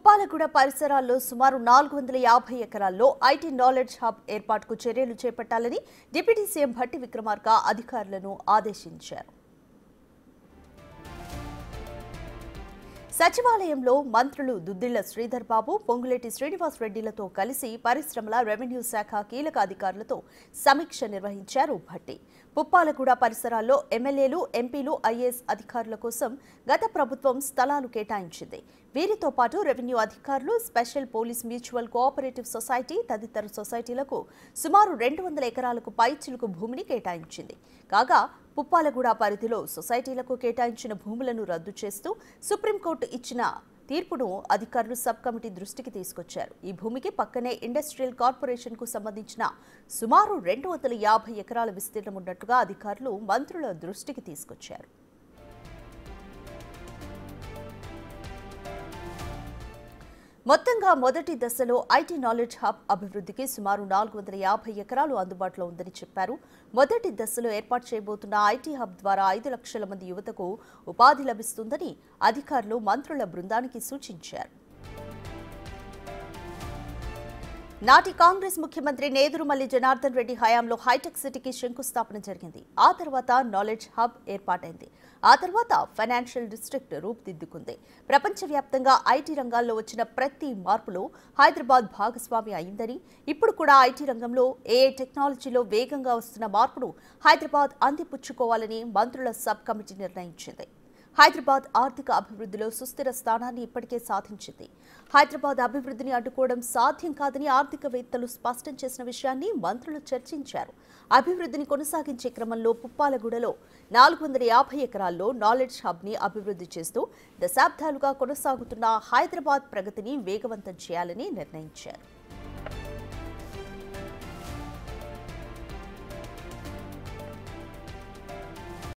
పుప్పాలగూడ పరిసరాల్లో సుమారు 450 ఎకరాల్లో ఐటీ నాలెడ్జ్ హబ్ ఏర్పాటుకు చర్యలు చేపట్టాలని డిప్యూటీ సీఎం భట్టి విక్రమార్క అధికారులను ఆదేశించారు. సచివాలయంలో మంత్రులు దుద్దిళ్ల శ్రీధర్ బాబు, పొంగులేటి శ్రీనివాస్ రెడ్డిలతో కలిసి పరిశ్రమల రెవెన్యూ శాఖ కీలక అధికారులతో సమీక్ష నిర్వహించారు భట్టి. పుప్పాలగూడ పరిసరాల్లో ఎమ్మెల్యేలు, ఎంపీలు, ఐఏఎస్ అధికారుల కోసం గత ప్రభుత్వం స్థలాలు కేటాయించింది. వీరితో పాటు రెవెన్యూ అధికారులు, special police mutual cooperative society తదితర సొసైటీలకు సుమారు 200 ఎకరాలకు పైచిలుకు భూమిని కేటాయించింది. కాగా పుప్పాలగూడ పరిధిలో సొసైటీలకు కేటాయించిన భూములను రద్దు చేస్తూ సుప్రీంకోర్టు ఇచ్చిన తీర్పును అధికారులు సబ్ కమిటీ దృష్టికి తీసుకొచ్చారు. ఈ భూమికి పక్కనే ఇండస్ట్రియల్ కార్పొరేషన్ కు సంబంధించిన సుమారు 250 ఎకరాల విస్తీర్ణం ఉన్నట్టుగా అధికారులు మంత్రుల దృష్టికి తీసుకొచ్చారు. మొత్తంగా మొదటి దశలో ఐటీ నాలెడ్జ్ హబ్ అభివృద్ధికి సుమారు 450 ఎకరాలు అందుబాటులో ఉందని చెప్పారు. మొదటి దశలో ఏర్పాటు చేయబోతున్న ఐటీ హబ్ ద్వారా 5 లక్షల మంది యువతకు ఉపాధి లభిస్తుందని అధికారులు మంత్రుల బృందానికి సూచించారు. నాటి కాంగ్రెస్ ముఖ్యమంత్రి నేదురుమల్లి జనార్దన్ రెడ్డి హయాంలో హైటెక్ సిటీకి శంకుస్థాపన జరిగింది. ఆ తర్వాత నాలెడ్జ్ హబ్ ఏర్పాటైంది. ఆ తర్వాత ఫైనాన్షియల్ డిస్ట్రిక్ట్ రూపుదిద్దుకుంది. ప్రపంచవ్యాప్తంగా ఐటీ రంగాల్లో వచ్చిన ప్రతి మార్పులో హైదరాబాద్ భాగస్వామి అయిందని, ఇప్పుడు కూడా ఐటీ రంగంలో ఏఐ టెక్నాలజీలో వేగంగా వస్తున్న మార్పును హైదరాబాద్ అందిపుచ్చుకోవాలని మంత్రుల సబ్ కమిటీ నిర్ణయించింది. హైదరాబాద్ ఆర్థిక అభివృద్ధిలో సుస్థిర స్థానాన్ని ఇప్పటికే సాధించింది. హైదరాబాద్ అభివృద్ధిని అడ్డుకోవడం సాధ్యం కాదని ఆర్థికవేత్తలు స్పష్టం చేసిన విషయాన్ని మంత్రులు చర్చించారు. అభివృద్ధిని కొనసాగించే క్రమంలో పుప్పాలగూడలో 450 ఎకరాల్లో నాలెడ్జ్ హబ్ ని అభివృద్ధి చేస్తూ దశాబ్దాలుగా కొనసాగుతున్న హైదరాబాద్ ప్రగతిని వేగవంతం చేయాలని నిర్ణయించారు.